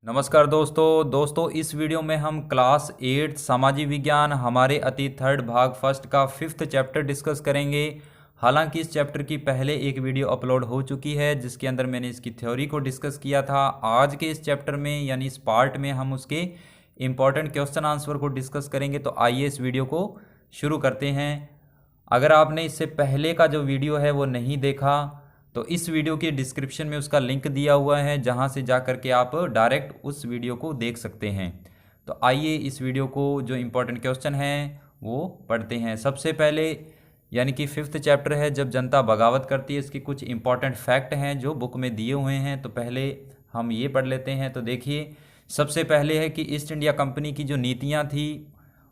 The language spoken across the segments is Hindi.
नमस्कार दोस्तों इस वीडियो में हम क्लास 8 सामाजिक विज्ञान हमारे अति थर्ड भाग फर्स्ट का 5th चैप्टर डिस्कस करेंगे। हालांकि इस चैप्टर की पहले एक वीडियो अपलोड हो चुकी है जिसके अंदर मैंने इसकी थ्योरी को डिस्कस किया था। आज के इस चैप्टर में यानी इस पार्ट में हम उसके इम्पॉर्टेंट क्वेश्चन आंसर को डिस्कस करेंगे। तो आइए इस वीडियो को शुरू करते हैं। अगर आपने इससे पहले का जो वीडियो है वो नहीं देखा तो इस वीडियो के डिस्क्रिप्शन में उसका लिंक दिया हुआ है, जहां से जा कर के आप डायरेक्ट उस वीडियो को देख सकते हैं। तो आइए इस वीडियो को जो इम्पोर्टेंट क्वेश्चन हैं वो पढ़ते हैं। सबसे पहले यानी कि 5th चैप्टर है जब जनता बगावत करती है, इसके कुछ इंपॉर्टेंट फैक्ट हैं जो बुक में दिए हुए हैं। तो पहले हम ये पढ़ लेते हैं। तो देखिए, सबसे पहले है कि ईस्ट इंडिया कंपनी की जो नीतियाँ थी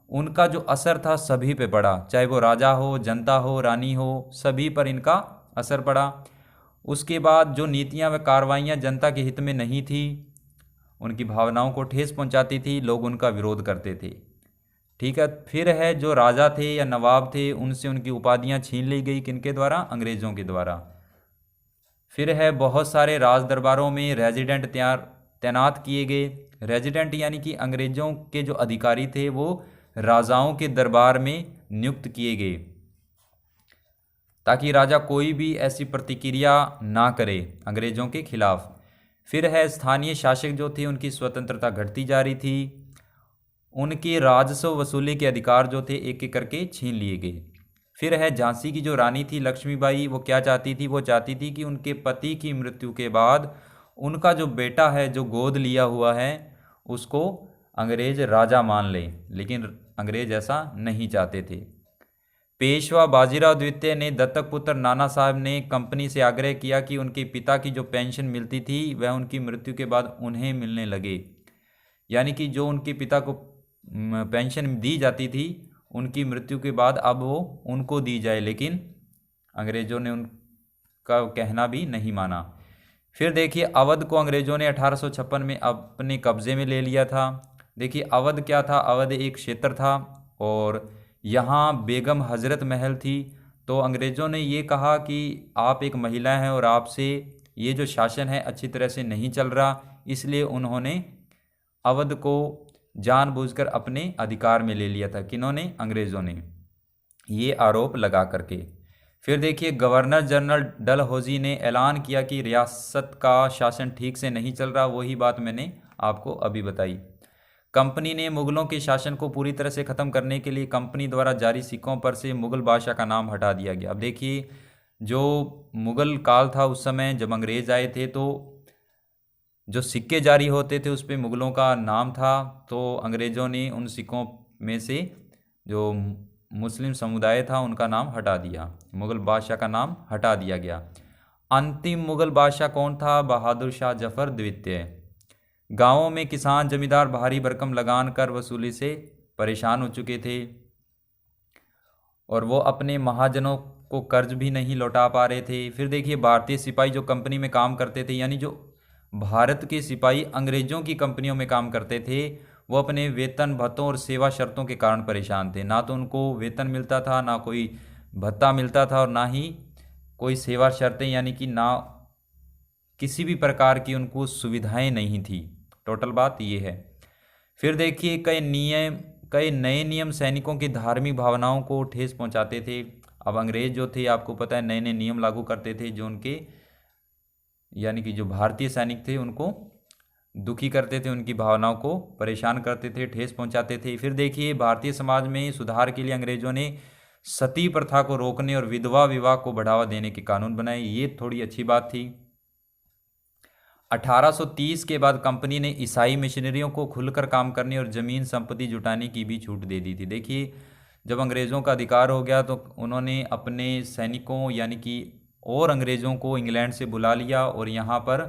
उनका जो असर था सभी पे पड़ा, चाहे वो राजा हो, जनता हो, रानी हो, सभी पर इनका असर पड़ा। उसके बाद जो नीतियां व कार्रवाइयाँ जनता के हित में नहीं थी, उनकी भावनाओं को ठेस पहुंचाती थी, लोग उनका विरोध करते थे। ठीक है। फिर है जो राजा थे या नवाब थे उनसे उनकी उपाधियां छीन ली गई, किनके द्वारा? अंग्रेज़ों के द्वारा। फिर है बहुत सारे राज दरबारों में रेजिडेंट तैनात किए गए। रेजिडेंट यानी कि अंग्रेज़ों के जो अधिकारी थे वो राजाओं के दरबार में नियुक्त किए गए, ताकि राजा कोई भी ऐसी प्रतिक्रिया ना करे अंग्रेज़ों के खिलाफ। फिर है स्थानीय शासक जो थे उनकी स्वतंत्रता घटती जा रही थी, उनके राजस्व वसूली के अधिकार जो थे एक एक करके छीन लिए गए। फिर है झांसी की जो रानी थी लक्ष्मीबाई, वो क्या चाहती थी? वो चाहती थी कि उनके पति की मृत्यु के बाद उनका जो बेटा है जो गोद लिया हुआ है उसको अंग्रेज राजा मान ले, लेकिन अंग्रेज ऐसा नहीं चाहते थे। पेशवा बाजीराव द्वितीय ने दत्तक पुत्र नाना साहब ने कंपनी से आग्रह किया कि उनके पिता की जो पेंशन मिलती थी वह उनकी मृत्यु के बाद उन्हें मिलने लगे। यानी कि जो उनके पिता को पेंशन दी जाती थी उनकी मृत्यु के बाद अब वो उनको दी जाए, लेकिन अंग्रेज़ों ने उनका कहना भी नहीं माना। फिर देखिए, अवध को अंग्रेज़ों ने 1856 में अपने कब्ज़े में ले लिया था। देखिए, अवध क्या था? अवध एक क्षेत्र था और यहाँ बेगम हजरत महल थी। तो अंग्रेज़ों ने ये कहा कि आप एक महिला हैं और आपसे ये जो शासन है अच्छी तरह से नहीं चल रहा, इसलिए उन्होंने अवध को जानबूझकर अपने अधिकार में ले लिया था। किन्होंने? अंग्रेज़ों ने, ये आरोप लगा करके। फिर देखिए, गवर्नर जनरल डलहौजी ने ऐलान किया कि रियासत का शासन ठीक से नहीं चल रहा, वही बात मैंने आपको अभी बताई। कंपनी ने मुगलों के शासन को पूरी तरह से ख़त्म करने के लिए कंपनी द्वारा जारी सिक्कों पर से मुग़ल बादशाह का नाम हटा दिया गया। अब देखिए, जो मुग़ल काल था उस समय जब अंग्रेज़ आए थे तो जो सिक्के जारी होते थे उस पर मुग़लों का नाम था। तो अंग्रेज़ों ने उन सिक्कों में से जो मुस्लिम समुदाय था उनका नाम हटा दिया, मुग़ल बादशाह का नाम हटा दिया गया। अंतिम मुग़ल बादशाह कौन था? बहादुर शाह जफ़र द्वितीय। गांवों में किसान जमींदार भारी भरकम लगान कर वसूली से परेशान हो चुके थे और वो अपने महाजनों को कर्ज भी नहीं लौटा पा रहे थे। फिर देखिए, भारतीय सिपाही जो कंपनी में काम करते थे, यानी जो भारत के सिपाही अंग्रेज़ों की कंपनियों में काम करते थे, वो अपने वेतन भत्तों और सेवा शर्तों के कारण परेशान थे। ना तो उनको वेतन मिलता था, ना कोई भत्ता मिलता था और ना ही कोई सेवा शर्तें, यानी कि ना किसी भी प्रकार की उनको सुविधाएं नहीं थी। टोटल बात ये है। फिर देखिए, कई नए नियम सैनिकों की धार्मिक भावनाओं को ठेस पहुंचाते थे। अब अंग्रेज जो थे आपको पता है नए नए नियम लागू करते थे जो उनके यानी कि जो भारतीय सैनिक थे उनको दुखी करते थे, उनकी भावनाओं को परेशान करते थे, ठेस पहुंचाते थे। फिर देखिए, भारतीय समाज में सुधार के लिए अंग्रेजों ने सती प्रथा को रोकने और विधवा विवाह को बढ़ावा देने के कानून बनाए। ये थोड़ी अच्छी बात थी। 1830 के बाद कंपनी ने ईसाई मिशनरियों को खुलकर काम करने और ज़मीन संपत्ति जुटाने की भी छूट दे दी थी। देखिए, जब अंग्रेज़ों का अधिकार हो गया तो उन्होंने अपने सैनिकों यानी कि और अंग्रेज़ों को इंग्लैंड से बुला लिया और यहाँ पर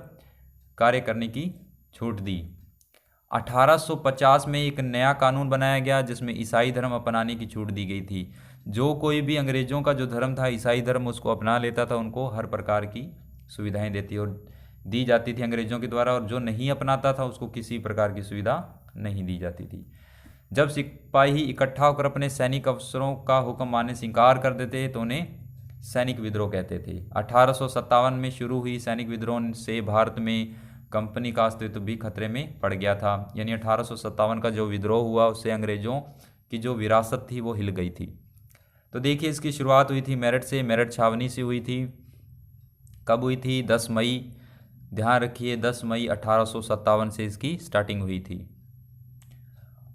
कार्य करने की छूट दी। 1850 में एक नया कानून बनाया गया जिसमें ईसाई धर्म अपनाने की छूट दी गई थी। जो कोई भी अंग्रेज़ों का जो धर्म था ईसाई धर्म उसको अपना लेता था, उनको हर प्रकार की सुविधाएं देती और दी जाती थी अंग्रेज़ों के द्वारा, और जो नहीं अपनाता था उसको किसी प्रकार की सुविधा नहीं दी जाती थी। जब सिपाही इकट्ठा होकर अपने सैनिक अफसरों का हुक्म मानने से इनकार कर देते तो उन्हें सैनिक विद्रोह कहते थे। 1857 में शुरू हुई सैनिक विद्रोह से भारत में कंपनी का अस्तित्व भी खतरे में पड़ गया था। यानी 1857 का जो विद्रोह हुआ उससे अंग्रेज़ों की जो विरासत थी वो हिल गई थी। तो देखिए इसकी शुरुआत हुई थी मेरठ से, मेरठ छावनी से हुई थी। कब हुई थी? 10 मई, ध्यान रखिए 10 मई 1857 से इसकी स्टार्टिंग हुई थी।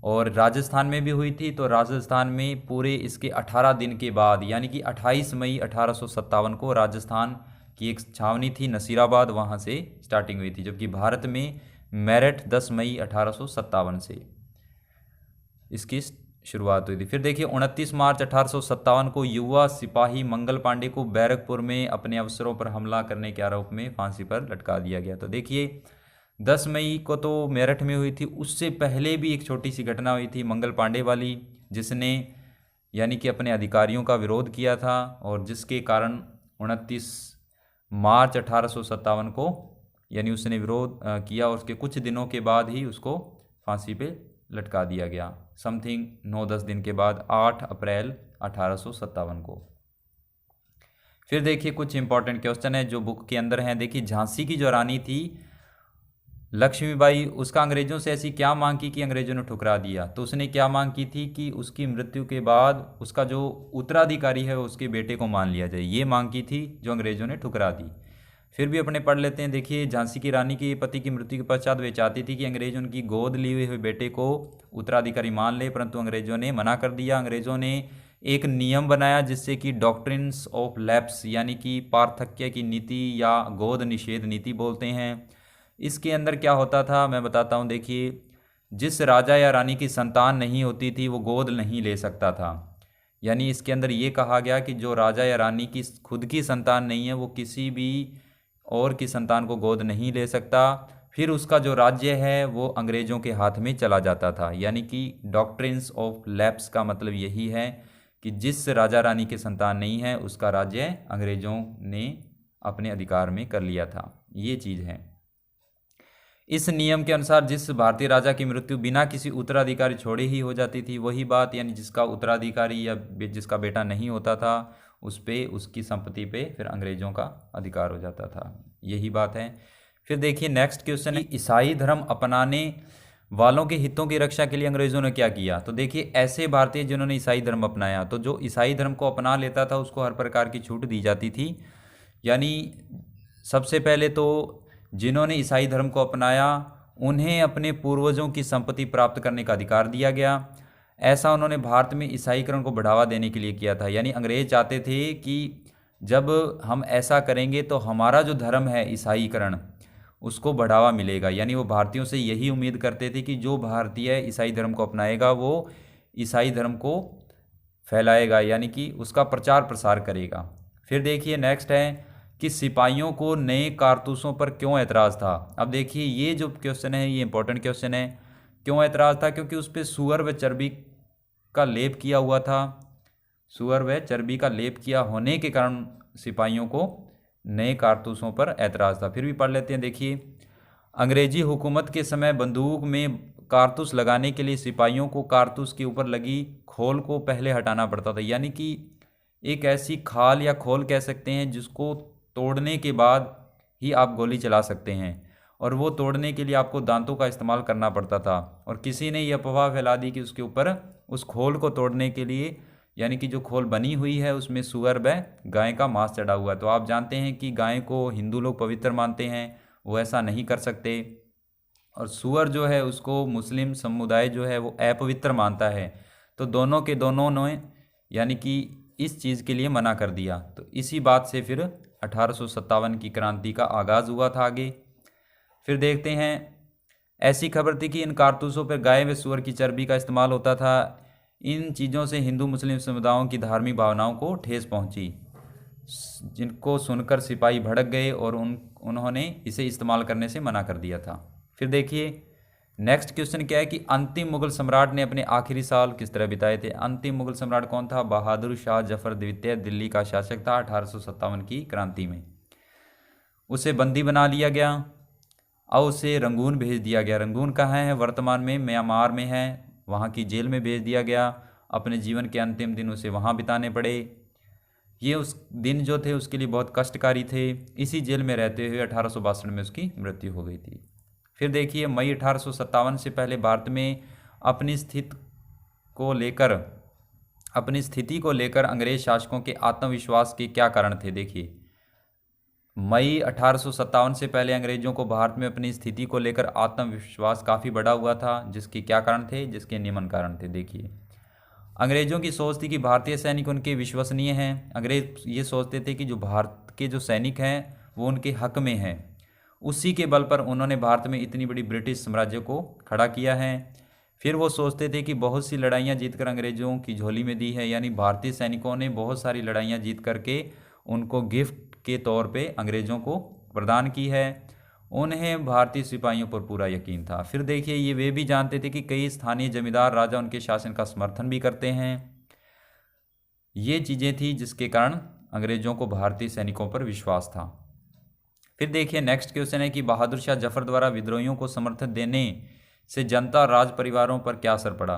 और राजस्थान में भी हुई थी। तो राजस्थान में पूरे इसके 18 दिन के बाद यानी कि 28 मई 1857 को राजस्थान की एक छावनी थी नसीराबाद, वहाँ से स्टार्टिंग हुई थी। जबकि भारत में मेरठ 10 मई 1857 से इसकी शुरुआत हुई थी। फिर देखिए 29 मार्च 1857 को युवा सिपाही मंगल पांडे को बैरकपुर में अपने अफसरों पर हमला करने के आरोप में फांसी पर लटका दिया गया। तो देखिए 10 मई को तो मेरठ में हुई थी, उससे पहले भी एक छोटी सी घटना हुई थी मंगल पांडे वाली, जिसने यानी कि अपने अधिकारियों का विरोध किया था और जिसके कारण 29 मार्च 1857 को यानी उसने विरोध किया और उसके कुछ दिनों के बाद ही उसको फांसी पे लटका दिया गया। समथिंग 9-10 दिन के बाद 8 अप्रैल 1857 को। फिर देखिए कुछ इंपॉर्टेंट क्वेश्चन है जो बुक के अंदर हैं। देखिए झांसी की जो रानी थी लक्ष्मीबाई, उसका अंग्रेज़ों से ऐसी क्या मांग की कि अंग्रेज़ों ने ठुकरा दिया? तो उसने क्या मांग की थी कि उसकी मृत्यु के बाद उसका जो उत्तराधिकारी है उसके बेटे को मान लिया जाए। ये मांग की थी जो अंग्रेज़ों ने ठुकरा दी। फिर भी अपने पढ़ लेते हैं। देखिए झांसी की रानी के पति की मृत्यु के पश्चात वे चाहती थी कि अंग्रेज उनकी गोद लिए हुए बेटे को उत्तराधिकारी मान ले, परंतु अंग्रेज़ों ने मना कर दिया। अंग्रेज़ों ने एक नियम बनाया जिससे कि डॉक्ट्रिन्स ऑफ लैप्स यानी कि पार्थक्य की नीति या गोद निषेध नीति बोलते हैं। इसके अंदर क्या होता था मैं बताता हूँ। देखिए जिस राजा या रानी की संतान नहीं होती थी वो गोद नहीं ले सकता था। यानी इसके अंदर ये कहा गया कि जो राजा या रानी की खुद की संतान नहीं है वो किसी भी और की संतान को गोद नहीं ले सकता। फिर उसका जो राज्य है वो अंग्रेज़ों के हाथ में चला जाता था। यानी कि डॉक्ट्रिन्स ऑफ लैप्स का मतलब यही है कि जिस राजा रानी की संतान नहीं है उसका राज्य अंग्रेज़ों ने अपने अधिकार में कर लिया था। ये चीज़ है। इस नियम के अनुसार जिस भारतीय राजा की मृत्यु बिना किसी उत्तराधिकारी छोड़े ही हो जाती थी, वही बात यानी जिसका उत्तराधिकारी या जिसका बेटा नहीं होता था उस पे उसकी संपत्ति पे फिर अंग्रेज़ों का अधिकार हो जाता था। यही बात है। फिर देखिए नेक्स्ट क्वेश्चन है ईसाई धर्म अपनाने वालों के हितों की रक्षा के लिए अंग्रेज़ों ने क्या किया? तो देखिए ऐसे भारतीय जिन्होंने ईसाई धर्म अपनाया, तो जो ईसाई धर्म को अपना लेता था उसको हर प्रकार की छूट दी जाती थी। यानी सबसे पहले तो जिन्होंने ईसाई धर्म को अपनाया उन्हें अपने पूर्वजों की संपत्ति प्राप्त करने का अधिकार दिया गया। ऐसा उन्होंने भारत में ईसाईकरण को बढ़ावा देने के लिए किया था। यानी अंग्रेज चाहते थे कि जब हम ऐसा करेंगे तो हमारा जो धर्म है ईसाईकरण उसको बढ़ावा मिलेगा। यानी वो भारतीयों से यही उम्मीद करते थे कि जो भारतीय ईसाई धर्म को अपनाएगा वो ईसाई धर्म को फैलाएगा, यानी कि उसका प्रचार प्रसार करेगा। फिर देखिए नेक्स्ट है कि सिपाहियों को नए कारतूसों पर क्यों ऐतराज़ था? अब देखिए ये जो क्वेश्चन है ये इंपॉर्टेंट क्वेश्चन है। क्यों ऐतराज़ था? क्योंकि उस पर सूअर व चर्बी का लेप किया हुआ था। सूअर व चर्बी का लेप किया होने के कारण सिपाहियों को नए कारतूसों पर ऐतराज़ था। फिर भी पढ़ लेते हैं। देखिए अंग्रेजी हुकूमत के समय बंदूक में कारतूस लगाने के लिए सिपाहियों को कारतूस के ऊपर लगी खोल को पहले हटाना पड़ता था। यानी कि एक ऐसी खाल या खोल कह सकते हैं जिसको तोड़ने के बाद ही आप गोली चला सकते हैं, और वो तोड़ने के लिए आपको दांतों का इस्तेमाल करना पड़ता था। और किसी ने यह अफवाह फैला दी कि उसके ऊपर उस खोल को तोड़ने के लिए यानी कि जो खोल बनी हुई है उसमें सूअर व गाय का मांस चढ़ा हुआ है। तो आप जानते हैं कि गाय को हिंदू लोग पवित्र मानते हैं, वो ऐसा नहीं कर सकते। और सूअर जो है उसको मुस्लिम समुदाय जो है वो अपवित्र मानता है। तो दोनों के दोनों ने यानी कि इस चीज़ के लिए मना कर दिया। तो इसी बात से फिर 1857 की क्रांति का आगाज़ हुआ था आगे। फिर देखते हैं ऐसी खबर थी कि इन कारतूसों पर गाय व सूअर की चर्बी का इस्तेमाल होता था। इन चीज़ों से हिंदू मुस्लिम समुदायों की धार्मिक भावनाओं को ठेस पहुंची, जिनको सुनकर सिपाही भड़क गए और उन्होंने इसे इस्तेमाल करने से मना कर दिया था। फिर देखिए नेक्स्ट क्वेश्चन क्या है कि अंतिम मुगल सम्राट ने अपने आखिरी साल किस तरह बिताए थे? अंतिम मुगल सम्राट कौन था? बहादुर शाह जफर द्वितीय दिल्ली का शासक था 1857 की क्रांति में। उसे बंदी बना लिया गया और उसे रंगून भेज दिया गया। रंगून कहाँ है? वर्तमान में म्यांमार में है। वहाँ की जेल में भेज दिया गया। अपने जीवन के अंतिम दिन उसे वहाँ बिताने पड़े। ये उस दिन जो थे उसके लिए बहुत कष्टकारी थे। इसी जेल में रहते हुए 1862 में उसकी मृत्यु हो गई थी। फिर देखिए मई 1857 से पहले भारत में अपनी स्थिति को लेकर अंग्रेज शासकों के आत्मविश्वास के क्या कारण थे। देखिए मई 1857 से पहले अंग्रेजों को भारत में अपनी स्थिति को लेकर आत्मविश्वास काफ़ी बढ़ा हुआ था। जिसके क्या कारण थे, जिसके निम्न कारण थे। देखिए अंग्रेजों की सोच थी कि भारतीय सैनिक उनके विश्वसनीय हैं। अंग्रेज ये सोचते थे कि जो भारत के जो सैनिक हैं वो उनके हक में हैं। उसी के बल पर उन्होंने भारत में इतनी बड़ी ब्रिटिश साम्राज्य को खड़ा किया है। फिर वो सोचते थे कि बहुत सी लड़ाइयाँ जीतकर अंग्रेजों की झोली में दी है, यानी भारतीय सैनिकों ने बहुत सारी लड़ाइयाँ जीत करके उनको गिफ्ट के तौर पे अंग्रेजों को प्रदान की है। उन्हें भारतीय सिपाहियों पर पूरा यकीन था। फिर देखिए ये वे भी जानते थे कि कई स्थानीय जमींदार राजा उनके शासन का समर्थन भी करते हैं। ये चीज़ें थी जिसके कारण अंग्रेजों को भारतीय सैनिकों पर विश्वास था। फिर देखिए नेक्स्ट क्वेश्चन है कि बहादुर शाह जफर द्वारा विद्रोहियों को समर्थन देने से जनता और राज परिवारों पर क्या असर पड़ा।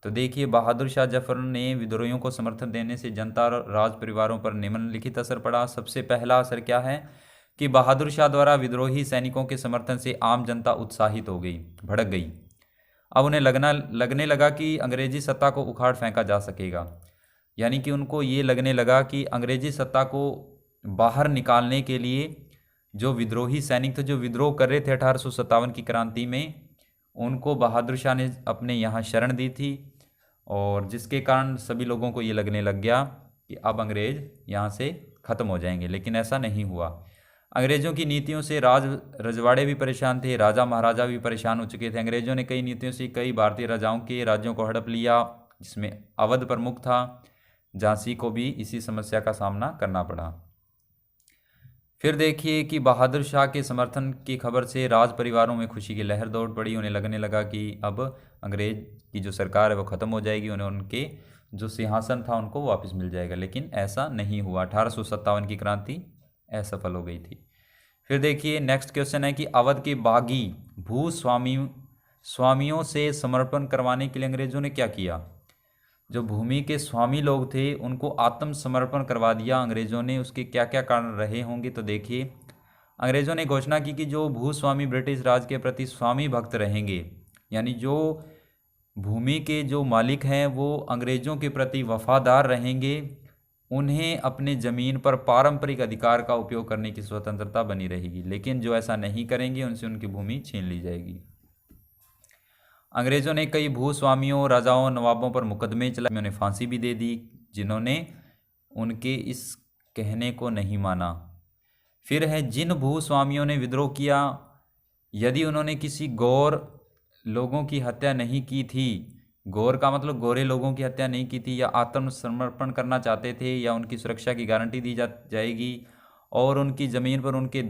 तो देखिए बहादुर शाह जफर ने विद्रोहियों को समर्थन देने से जनता और राज परिवारों पर निम्नलिखित असर पड़ा। सबसे पहला असर क्या है कि बहादुर शाह द्वारा विद्रोही सैनिकों के समर्थन से आम जनता उत्साहित हो गई, भड़क गई। अब उन्हें लगने लगा कि अंग्रेजी सत्ता को उखाड़ फेंका जा सकेगा, यानी कि उनको ये लगने लगा कि अंग्रेजी सत्ता को बाहर निकालने के लिए जो विद्रोही सैनिक थे, जो विद्रोह कर रहे थे 1857 की क्रांति में, उनको बहादुर शाह ने अपने यहाँ शरण दी थी। और जिसके कारण सभी लोगों को ये लगने लग गया कि अब अंग्रेज यहाँ से ख़त्म हो जाएंगे, लेकिन ऐसा नहीं हुआ। अंग्रेज़ों की नीतियों से रजवाड़े भी परेशान थे, राजा महाराजा भी परेशान हो चुके थे। अंग्रेज़ों ने कई नीतियों से कई भारतीय राजाओं के राज्यों को हड़प लिया, जिसमें अवध प्रमुख था। झांसी को भी इसी समस्या का सामना करना पड़ा। फिर देखिए कि बहादुर शाह के समर्थन की खबर से राज परिवारों में खुशी की लहर दौड़ पड़ी। उन्हें लगने लगा कि अब अंग्रेज की जो सरकार है वो ख़त्म हो जाएगी, उन्हें उनके जो सिंहासन था उनको वापस मिल जाएगा, लेकिन ऐसा नहीं हुआ। 1857 की क्रांति असफल हो गई थी। फिर देखिए नेक्स्ट क्वेश्चन है कि अवध के बागी स्वामियों से समर्पण करवाने के लिए अंग्रेजों ने क्या किया। जो भूमि के स्वामी लोग थे उनको आत्मसमर्पण करवा दिया अंग्रेजों ने। उसके क्या क्या कारण रहे होंगे, तो देखिए अंग्रेजों ने घोषणा की कि जो भूस्वामी ब्रिटिश राज के प्रति स्वामी भक्त रहेंगे, यानी जो भूमि के जो मालिक हैं वो अंग्रेजों के प्रति वफादार रहेंगे, उन्हें अपने ज़मीन पर पारंपरिक अधिकार का उपयोग करने की स्वतंत्रता बनी रहेगी, लेकिन जो ऐसा नहीं करेंगे उनसे उनकी भूमि छीन ली जाएगी। अंग्रेज़ों ने कई भूस्वामियों, राजाओं, नवाबों पर मुकदमे चलाए, उन्हें फांसी भी दे दी जिन्होंने उनके इस कहने को नहीं माना। फिर है जिन भूस्वामियों ने विद्रोह किया, यदि उन्होंने किसी गौर लोगों की हत्या नहीं की थी, गौर का मतलब गोरे लोगों की हत्या नहीं की थी, या आत्मसमर्पण करना चाहते थे, या उनकी सुरक्षा की गारंटी दी जाएगी और उनकी ज़मीन पर उनके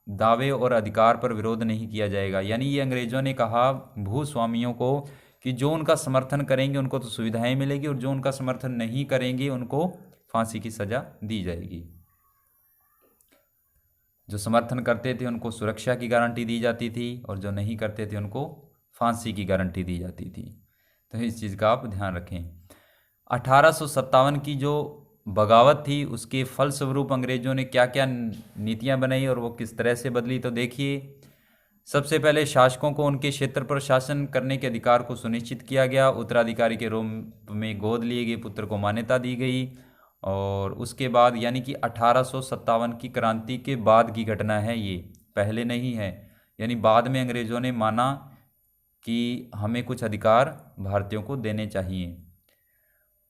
दावे और अधिकार पर विरोध नहीं किया जाएगा। यानी ये अंग्रेज़ों ने कहा भूस्वामियों को कि जो उनका समर्थन करेंगे उनको तो सुविधाएं मिलेगी, और जो उनका समर्थन नहीं करेंगे उनको फांसी की सज़ा दी जाएगी। जो समर्थन करते थे उनको सुरक्षा की गारंटी दी जाती थी, और जो नहीं करते थे उनको फांसी की गारंटी दी जाती थी। तो इस चीज़ का आप ध्यान रखें। 1857 की जो बगावत थी उसके फलस्वरूप अंग्रेज़ों ने क्या क्या नीतियां बनाई और वो किस तरह से बदली, तो देखिए सबसे पहले शासकों को उनके क्षेत्र पर शासन करने के अधिकार को सुनिश्चित किया गया। उत्तराधिकारी के रूप में गोद लिए गए पुत्र को मान्यता दी गई। और उसके बाद यानी कि 1857 की क्रांति के बाद की घटना है ये, पहले नहीं है। यानी बाद में अंग्रेज़ों ने माना कि हमें कुछ अधिकार भारतीयों को देने चाहिए।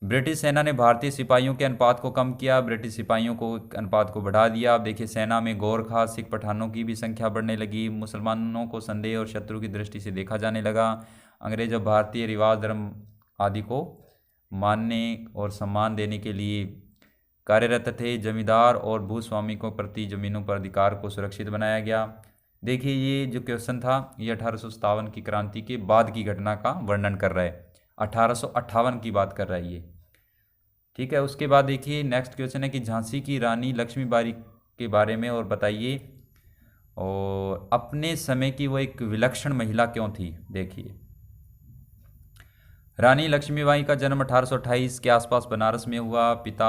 ब्रिटिश सेना ने भारतीय सिपाहियों के अनुपात को कम किया, ब्रिटिश सिपाहियों को अनुपात को बढ़ा दिया। अब देखिए सेना में गोरखा, सिख, पठानों की भी संख्या बढ़ने लगी। मुसलमानों को संदेह और शत्रु की दृष्टि से देखा जाने लगा। अंग्रेज अब भारतीय रिवाज, धर्म आदि को मानने और सम्मान देने के लिए कार्यरत थे। जमींदार और भूस्वामी को प्रति जमीनों पर अधिकार को सुरक्षित बनाया गया। देखिए ये जो क्वेश्चन था ये 1857 की क्रांति के बाद की घटना का वर्णन कर रहा है, 1858 की बात कर रहा है ये, ठीक है। उसके बाद देखिए नेक्स्ट क्वेश्चन है कि झांसी की रानी लक्ष्मीबाई के बारे में और बताइए, और अपने समय की वो एक विलक्षण महिला क्यों थी। देखिए रानी लक्ष्मीबाई का जन्म 1828 के आसपास बनारस में हुआ। पिता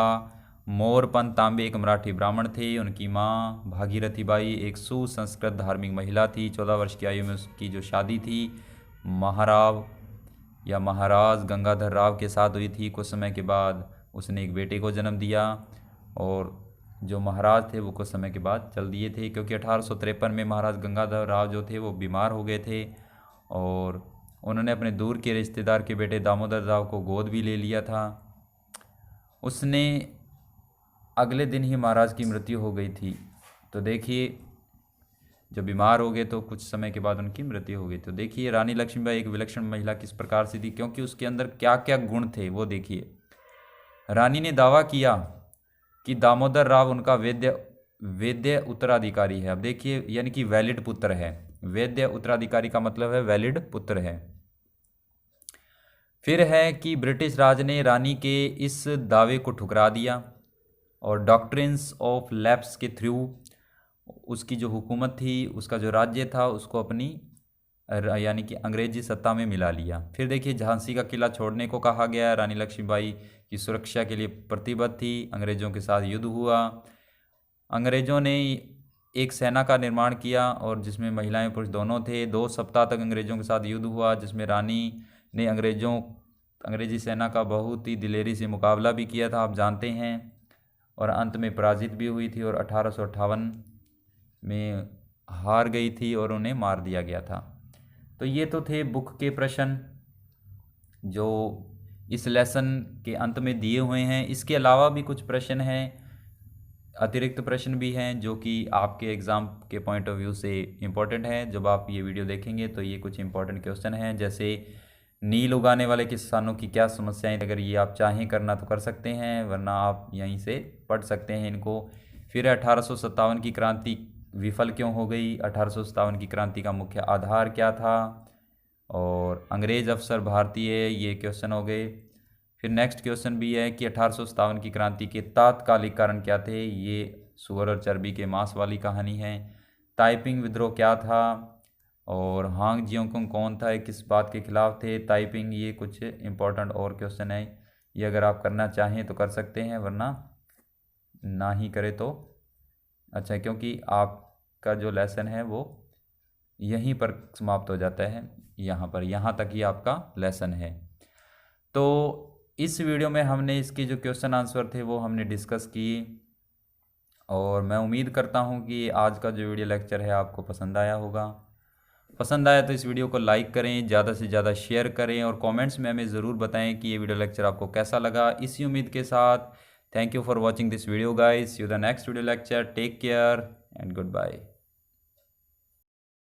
मोरपंत तांबे एक मराठी ब्राह्मण थे। उनकी माँ भागीरथी बाई एक सुसंस्कृत धार्मिक महिला थी। 14 वर्ष की आयु में उसकी जो शादी थी महाराव या महाराज गंगाधर राव के साथ हुई थी। कुछ समय के बाद उसने एक बेटे को जन्म दिया और जो महाराज थे वो कुछ समय के बाद चल दिए थे, क्योंकि 1853 में महाराज गंगाधर राव जो थे वो बीमार हो गए थे और उन्होंने अपने दूर के रिश्तेदार के बेटे दामोदर राव को गोद भी ले लिया था। उसने अगले दिन ही महाराज की मृत्यु हो गई थी। तो देखिए, जब बीमार हो गए तो कुछ समय के बाद उनकी मृत्यु हो गई। तो देखिए रानी लक्ष्मीबाई एक विलक्षण महिला किस प्रकार से थी, क्योंकि उसके अंदर क्या क्या गुण थे वो देखिए। रानी ने दावा किया कि दामोदर राव उनका वैद्य उत्तराधिकारी है। अब देखिए, यानी कि वैलिड पुत्र है। वैद्य उत्तराधिकारी का मतलब है वैलिड पुत्र है। फिर है कि ब्रिटिश राज ने रानी के इस दावे को ठुकरा दिया और डॉक्ट्रिन्स ऑफ लैप्स के थ्रू उसकी जो हुकूमत थी, उसका जो राज्य था, उसको अपनी यानी कि अंग्रेजी सत्ता में मिला लिया। फिर देखिए, झांसी का किला छोड़ने को कहा गया। रानी लक्ष्मीबाई की सुरक्षा के लिए प्रतिबद्ध थी। अंग्रेज़ों के साथ युद्ध हुआ। अंग्रेज़ों ने एक सेना का निर्माण किया और जिसमें महिलाएं पुरुष दोनों थे। 2 सप्ताह तक अंग्रेज़ों के साथ युद्ध हुआ, जिसमें रानी ने अंग्रेजी सेना का बहुत ही दिलेरी से मुकाबला भी किया था, आप जानते हैं, और अंत में पराजित भी हुई थी और 1858 में हार गई थी और उन्हें मार दिया गया था। तो ये तो थे बुक के प्रश्न जो इस लेसन के अंत में दिए हुए हैं। इसके अलावा भी कुछ प्रश्न हैं, अतिरिक्त प्रश्न भी हैं जो कि आपके एग्ज़ाम के पॉइंट ऑफ व्यू से इम्पोर्टेंट हैं। जब आप ये वीडियो देखेंगे तो ये कुछ इंपॉर्टेंट क्वेश्चन हैं, जैसे नील उगाने वाले किसानों की क्या समस्याएं। अगर ये आप चाहें करना तो कर सकते हैं, वरना आप यहीं से पढ़ सकते हैं इनको। फिर 1857 की क्रांति विफल क्यों हो गई, 1857 की क्रांति का मुख्य आधार क्या था, और अंग्रेज़ अफसर भारतीय, ये क्वेश्चन हो गए। फिर नेक्स्ट क्वेश्चन भी है कि 1857 की क्रांति के तात्कालिक कारण क्या थे, ये सुअर और चर्बी के मांस वाली कहानी है। ताइपिंग विद्रोह क्या था, और हांग जियोंग कौन था, किस बात के खिलाफ थे। ताइपिंग, ये कुछ इंपॉर्टेंट और क्वेश्चन है। ये अगर आप करना चाहें तो कर सकते हैं, वरना ना ही करें तो अच्छा, क्योंकि आपका जो लेसन है वो यहीं पर समाप्त हो जाता है। यहाँ तक ही आपका लेसन है। तो इस वीडियो में हमने इसके जो क्वेश्चन आंसर थे वो हमने डिस्कस किए, और मैं उम्मीद करता हूँ कि आज का जो वीडियो लेक्चर है आपको पसंद आया होगा। पसंद आया तो इस वीडियो को लाइक करें, ज़्यादा से ज़्यादा शेयर करें, और कमेंट्स में हमें ज़रूर बताएं कि ये वीडियो लेक्चर आपको कैसा लगा। इसी उम्मीद के साथ thank you for watching this video guys. See you the next video lecture. Take care and good bye.